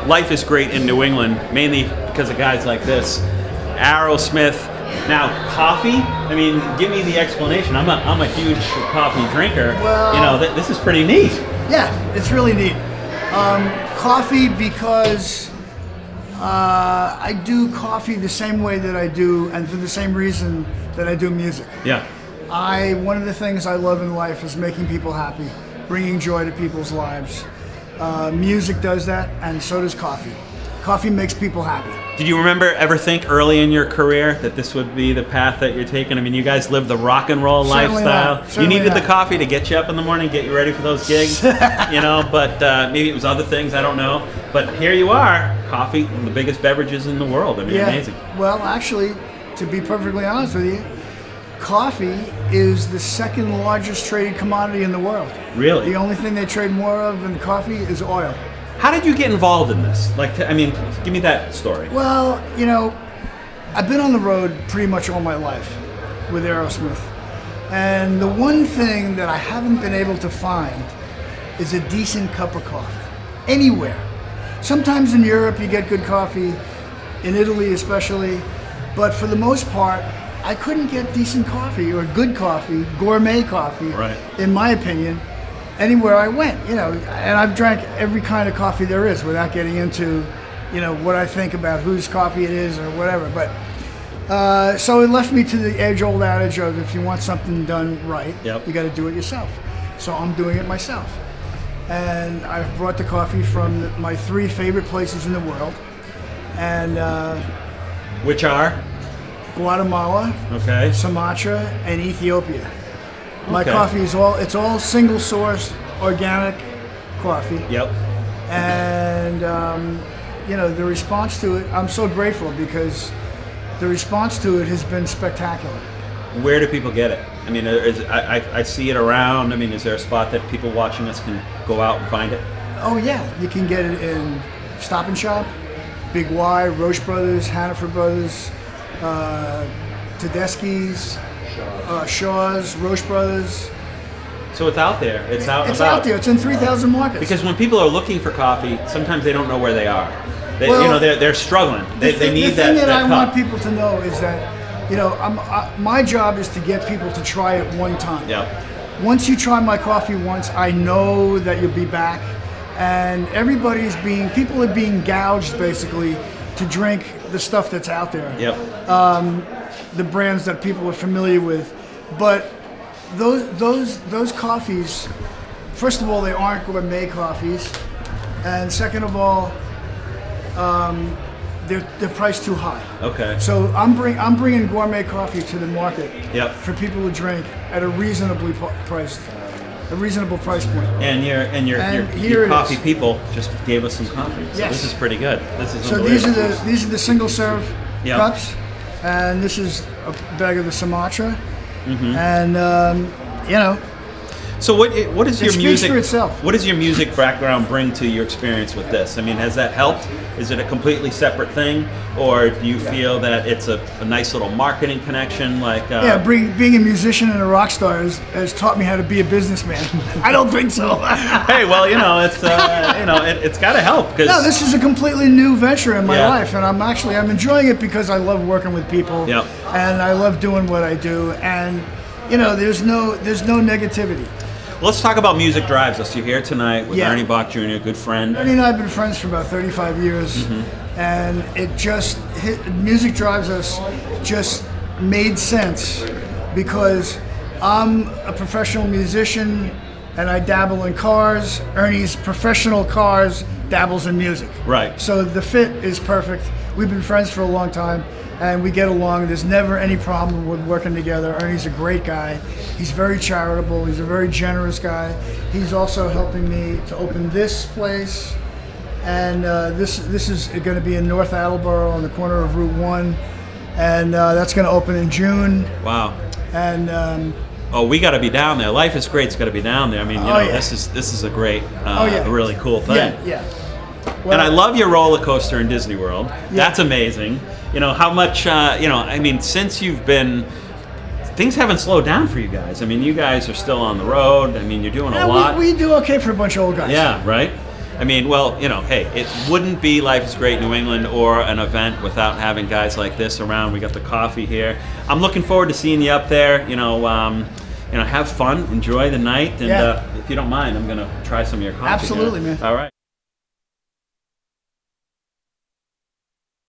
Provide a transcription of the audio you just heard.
Life is great in New England, mainly because of guys like this. Aerosmith. Now, coffee? I mean, give me the explanation. I'm a huge coffee drinker. Well, you know, this is pretty neat. Yeah, it's really neat. Coffee because I do coffee the same way that I do, and for the same reason that I do music. Yeah. One of the things I love in life is making people happy, bringing joy to people's lives. Music does that, and so does coffee. Coffee makes people happy. Did you ever think early in your career that this would be the path that you're taking? I mean, you guys live the rock and roll lifestyle. You needed the coffee to get you up in the morning, get you ready for those gigs, you know, but maybe it was other things, I don't know. But here you are, coffee, one of the biggest beverages in the world. I mean, amazing. Well, actually, to be perfectly honest with you, coffee is the second largest traded commodity in the world. Really? The only thing they trade more of than coffee is oil. How did you get involved in this? Like, I mean, give me that story. Well, you know, I've been on the road pretty much all my life with Aerosmith. And the one thing that I haven't been able to find is a decent cup of coffee. Anywhere. Sometimes in Europe you get good coffee, in Italy especially, but for the most part, I couldn't get decent coffee or good coffee, gourmet coffee, right, in my opinion, anywhere I went, you know, and I've drank every kind of coffee there is without getting into, you know, what I think about whose coffee it is or whatever. But so it left me to the age-old adage of if you want something done right, you got to do it yourself. So I'm doing it myself. And I've brought the coffee from my 3 favorite places in the world. And which are? Guatemala, Sumatra, and Ethiopia. My coffee is all single source, organic coffee. Yep. And you know, the response to it, I'm so grateful because the response to it has been spectacular. Where do people get it? I mean, I see it around. I mean, is there a spot that people watching us can go out and find it? Oh yeah, you can get it in Stop and Shop, Big Y, Roche Brothers, Hannaford Brothers, Tedeschi's, Shaw's, Roche Brothers. So it's out there. It's out there. It's in 3,000 markets. Because when people are looking for coffee, sometimes they don't know where they are. They, you know, they're struggling. They need that. The thing that I cup. want people to know is that, you know, my job is to get people to try it one time. Yeah. Once you try my coffee once, I know that you'll be back. And people are being gouged basically to drink the stuff that's out there. Yep. The brands that people are familiar with, but those coffees, first of all, they aren't gourmet coffees, and second of all, they're priced too high. Okay. So I'm bringing gourmet coffee to the market. Yep. For people to drink at a reasonable price point. And your coffee people just gave us some coffee. So this is pretty good. This is unbelievable. So these are the single serve cups, and this is a bag of the Sumatra, and you know. So what is your music? For itself. What does your music background bring to your experience with this? I mean, has that helped? Is it a completely separate thing, or do you feel that it's a nice little marketing connection? Like being a musician and a rock star has taught me how to be a businessman. I don't think so. Hey, well, you know, it's it's got to help. No, this is a completely new venture in my life, and I'm enjoying it because I love working with people, and I love doing what I do, and you know, there's no negativity. Let's talk about Music Drives Us. You're here tonight with Ernie Bach Jr., a good friend. Ernie and I have been friends for about 35 years, and Music Drives Us just made sense because I'm a professional musician and I dabble in cars. Ernie's professional cars, dabbles in music. Right. So the fit is perfect. We've been friends for a long time, and we get along. There's never any problem with working together. Ernie's a great guy. He's very charitable. He's a very generous guy. He's also helping me to open this place, and this is going to be in North Attleboro on the corner of Route 1, and that's going to open in June. Wow. And oh, we got to be down there. Life is Great's got to be down there. I mean, you know, this is a great, a really cool thing. Yeah. Well, and I love your roller coaster in Disney World. That's amazing. You know, how much, you know, I mean, since you've been, things haven't slowed down for you guys. I mean, you guys are still on the road. I mean, you're doing a lot. We do okay for a bunch of old guys. Yeah, right? I I mean, well, you know, hey, it wouldn't be Life is Great New England or an event without having guys like this around. We got the coffee here. I'm looking forward to seeing you up there. You know, have fun, enjoy the night, and if you don't mind, I'm gonna try some of your coffee. Absolutely, man. All right.